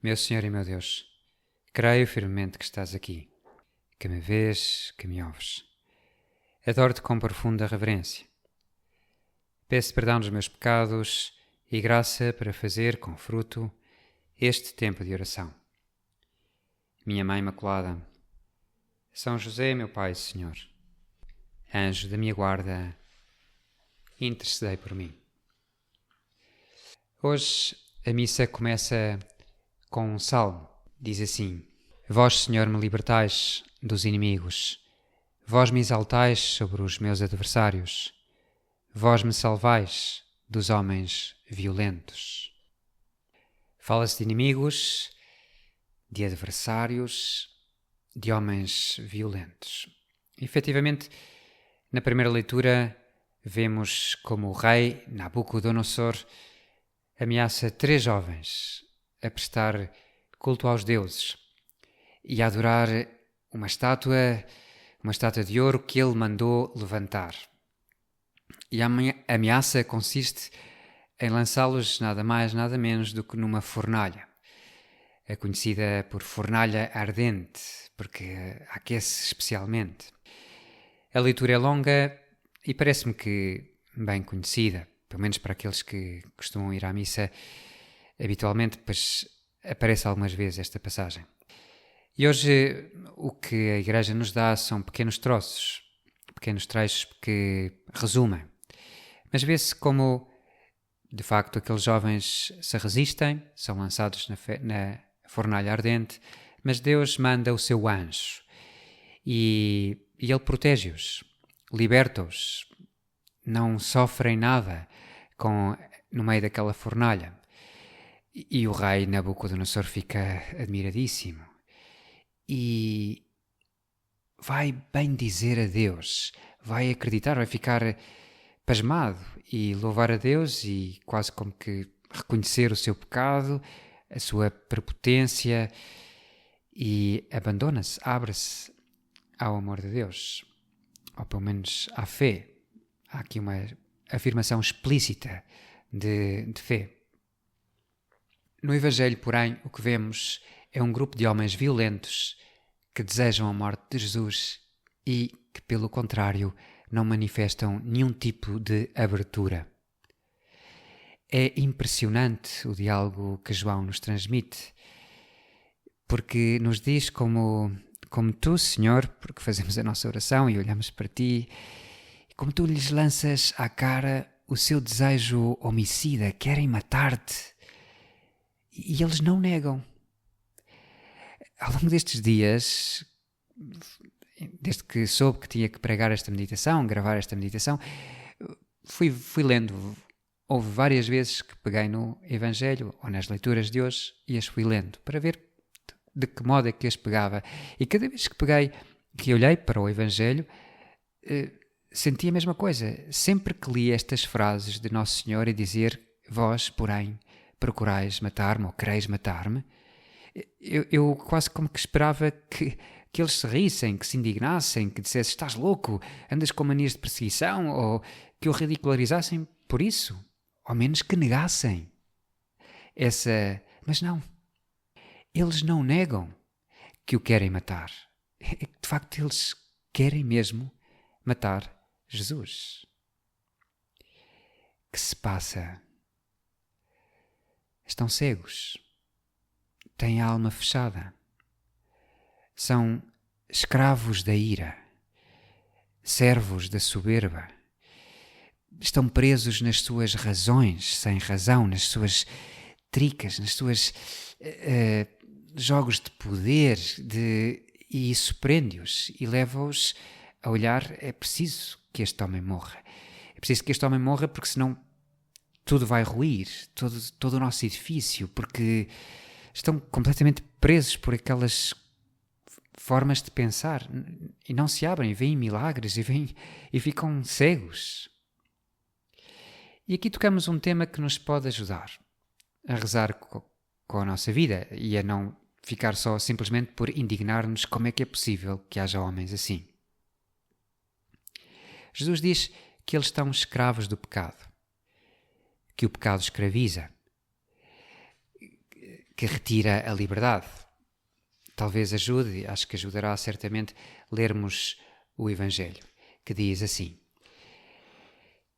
Meu Senhor e meu Deus, creio firmemente que estás aqui, que me vês, que me ouves. Adoro-te com profunda reverência. Peço perdão dos meus pecados e graça para fazer com fruto este tempo de oração. Minha Mãe Imaculada, São José, meu Pai e Senhor, anjo da minha guarda, intercedei por mim. Hoje a missa começa com um salmo. Diz assim: Vós, Senhor, me libertais dos inimigos. Vós me exaltais sobre os meus adversários. Vós me salvais dos homens violentos. Fala-se de inimigos, de adversários, de homens violentos. Efetivamente, na primeira leitura, vemos como o rei Nabucodonosor ameaça 3 jovens a prestar culto aos deuses e a adorar uma estátua de ouro que ele mandou levantar. E a ameaça consiste em lançá-los nada mais, nada menos do que numa fornalha, conhecida por fornalha ardente, porque aquece especialmente. A leitura é longa e parece-me que bem conhecida, pelo menos para aqueles que costumam ir à missa habitualmente, pois aparece algumas vezes esta passagem. E hoje o que a Igreja nos dá são pequenos troços, pequenos trechos que resumem. Mas vê-se como, de facto, aqueles jovens se resistem, são lançados na fornalha ardente, mas Deus manda o seu anjo e ele protege-os, liberta-os, não sofrem nada no meio daquela fornalha. E o rei Nabucodonosor fica admiradíssimo e vai bem dizer a Deus, vai acreditar, vai ficar pasmado e louvar a Deus e quase como que reconhecer o seu pecado, a sua prepotência, e abandona-se, abre-se ao amor de Deus, ou pelo menos à fé. Há aqui uma afirmação explícita de fé. No Evangelho, porém, o que vemos é um grupo de homens violentos que desejam a morte de Jesus e que, pelo contrário, não manifestam nenhum tipo de abertura. É impressionante o diálogo que João nos transmite, porque nos diz como tu, Senhor, porque fazemos a nossa oração e olhamos para ti, como tu lhes lanças à cara o seu desejo homicida, querem matar-te. E eles não negam. Ao longo destes dias, desde que soube que tinha que pregar esta meditação, gravar esta meditação, fui lendo. Houve várias vezes que peguei no Evangelho ou nas leituras de hoje e as fui lendo para ver de que modo é que as pegava. E cada vez que peguei, que olhei para o Evangelho, senti a mesma coisa. Sempre que li estas frases de Nosso Senhor e dizer: Vós, porém, procurais matar-me ou quereis matar-me, eu quase como que esperava que eles se rissem, que se indignassem, que dissessem: estás louco, andas com manias de perseguição, ou que o ridicularizassem por isso, ao menos que negassem mas não, eles não negam que o querem matar. De facto, eles querem mesmo matar Jesus. Que se passa? Estão cegos, têm a alma fechada, são escravos da ira, servos da soberba, estão presos nas suas razões, sem razão, nas suas tricas, nas suas jogos de poder, e isso prende-os e leva-os a olhar: é preciso que este homem morra. É preciso que este homem morra, porque senão tudo vai ruir, todo o nosso edifício, porque estão completamente presos por aquelas formas de pensar e não se abrem, veem milagres e ficam cegos. E aqui tocamos um tema que nos pode ajudar a rezar com a nossa vida e a não ficar só simplesmente por indignar-nos como é que é possível que haja homens assim. Jesus diz que eles estão escravos do pecado, que o pecado escraviza, que retira a liberdade. Talvez ajude, acho que ajudará certamente, lermos o Evangelho, que diz assim: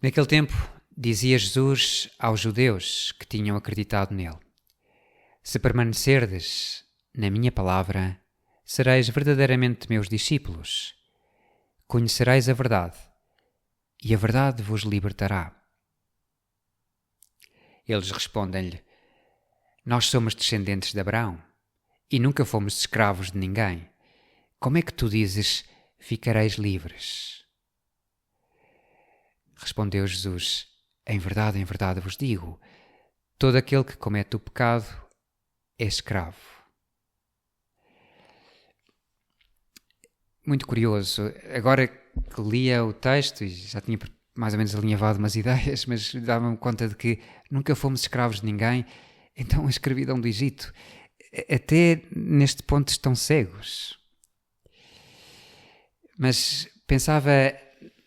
Naquele tempo, dizia Jesus aos judeus que tinham acreditado nele: Se permanecerdes na minha palavra, sereis verdadeiramente meus discípulos. Conhecereis a verdade, e a verdade vos libertará. Eles respondem-lhe: Nós somos descendentes de Abraão e nunca fomos escravos de ninguém. Como é que tu dizes, ficareis livres? Respondeu Jesus: em verdade vos digo, todo aquele que comete o pecado é escravo. Muito curioso. Agora que lia o texto, e já tinha mais ou menos alinhavado umas ideias, mas dava-me conta de que nunca fomos escravos de ninguém, então a escravidão do Egito. Até neste ponto estão cegos. Mas pensava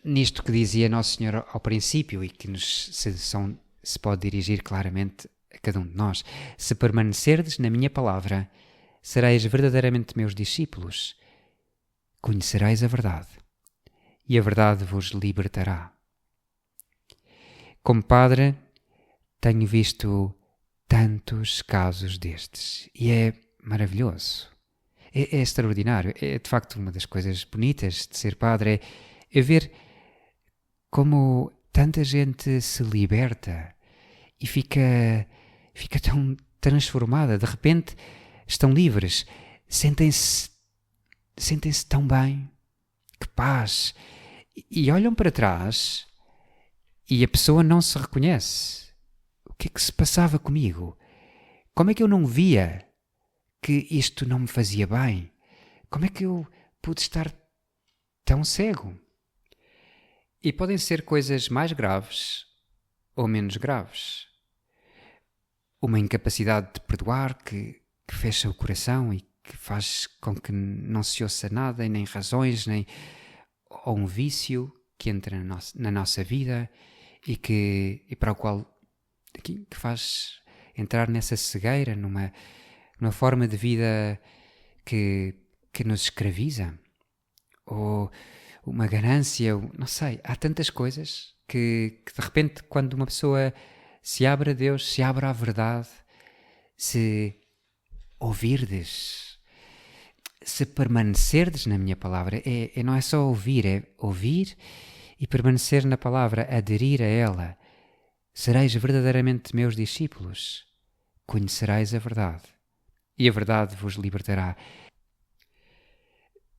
nisto que dizia Nosso Senhor ao princípio e que se pode dirigir claramente a cada um de nós. Se permanecerdes na minha palavra, sereis verdadeiramente meus discípulos. Conhecereis a verdade, e a verdade vos libertará. Como padre, tenho visto tantos casos destes e é maravilhoso. É extraordinário. É de facto uma das coisas bonitas de ser padre, é ver como tanta gente se liberta e fica tão transformada. De repente estão livres, sentem-se tão bem, que paz. E olham para trás e a pessoa não se reconhece. O que é que se passava comigo? Como é que eu não via que isto não me fazia bem? Como é que eu pude estar tão cego? E podem ser coisas mais graves ou menos graves. Uma incapacidade de perdoar que fecha o coração e que faz com que não se ouça nada, e nem razões, ou um vício que entra na nossa vida e para o qual que faz entrar nessa cegueira, numa forma de vida que nos escraviza, ou uma ganância, não sei, há tantas coisas que de repente, quando uma pessoa se abre a Deus, se abre à verdade, se ouvirdes, se permanecerdes na minha palavra, não é só ouvir, é ouvir e permanecer na palavra, aderir a ela. Sereis verdadeiramente meus discípulos, conhecereis a verdade, e a verdade vos libertará.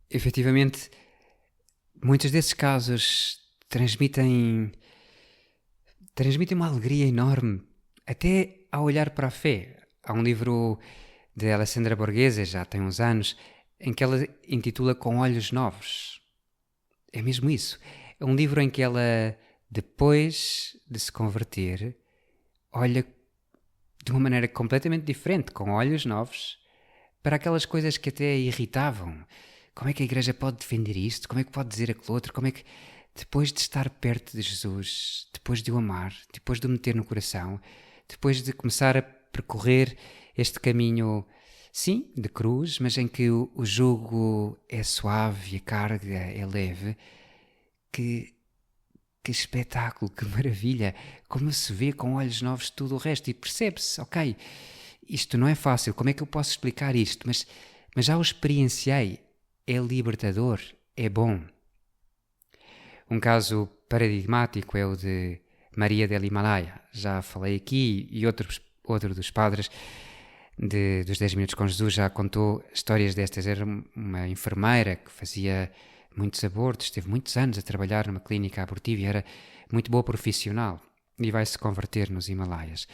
Efetivamente, muitos desses casos transmitem uma alegria enorme, até ao olhar para a fé. Há um livro de Alessandra Borghese, já tem uns anos, em que ela intitula Com Olhos Novos. É mesmo isso. É um livro em que ela, depois de se converter, olha de uma maneira completamente diferente, com olhos novos, para aquelas coisas que até a irritavam. Como é que a igreja pode defender isto? Como é que pode dizer aquilo outro? Como é que, depois de estar perto de Jesus, depois de o amar, depois de o meter no coração, depois de começar a percorrer este caminho, sim, de cruz, mas em que o jugo é suave e a carga é leve, que espetáculo, que maravilha, como se vê com olhos novos tudo o resto e percebe-se, ok, isto não é fácil, como é que eu posso explicar isto? Mas já o experienciei, é libertador, é bom. Um caso paradigmático é o de Maria del Himalaia. Já falei aqui, e outro dos padres dos 10 minutos com Jesus já contou histórias destas. Era uma enfermeira que fazia muitos abortos, esteve muitos anos a trabalhar numa clínica abortiva e era muito boa profissional e vai se converter nos Himalaias.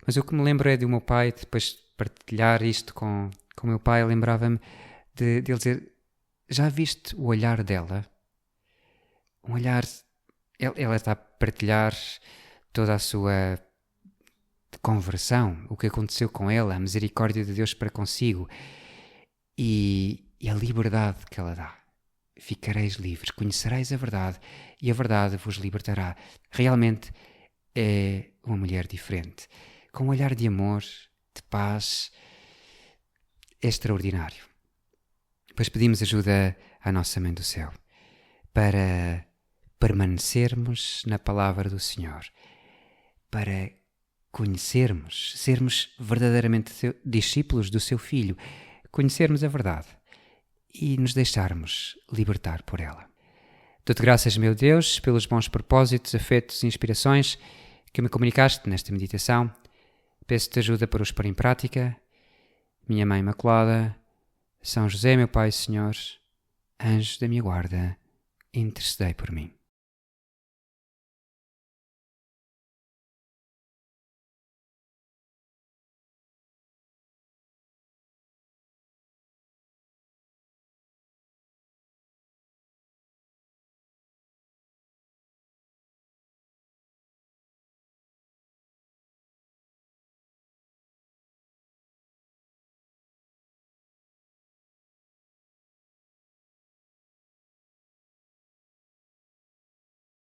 Mas o que me lembro é do meu pai, depois de partilhar isto com o meu pai, lembrava-me de ele dizer: já viste o olhar dela? Um olhar, ela está a partilhar toda a sua conversão, o que aconteceu com ela, a misericórdia de Deus para consigo e a liberdade que ela dá. Ficareis livres, conhecereis a verdade e a verdade vos libertará. Realmente é uma mulher diferente, com um olhar de amor, de paz, extraordinário. Pois pedimos ajuda à nossa Mãe do Céu para permanecermos na palavra do Senhor, para conhecermos, sermos verdadeiramente discípulos do seu Filho, conhecermos a verdade e nos deixarmos libertar por ela. Dou-te graças, meu Deus, pelos bons propósitos, afetos e inspirações que me comunicaste nesta meditação. Peço-te ajuda para os pôr em prática. Minha Mãe Imaculada, São José, meu Pai e Senhor, anjos da minha guarda, intercedei por mim.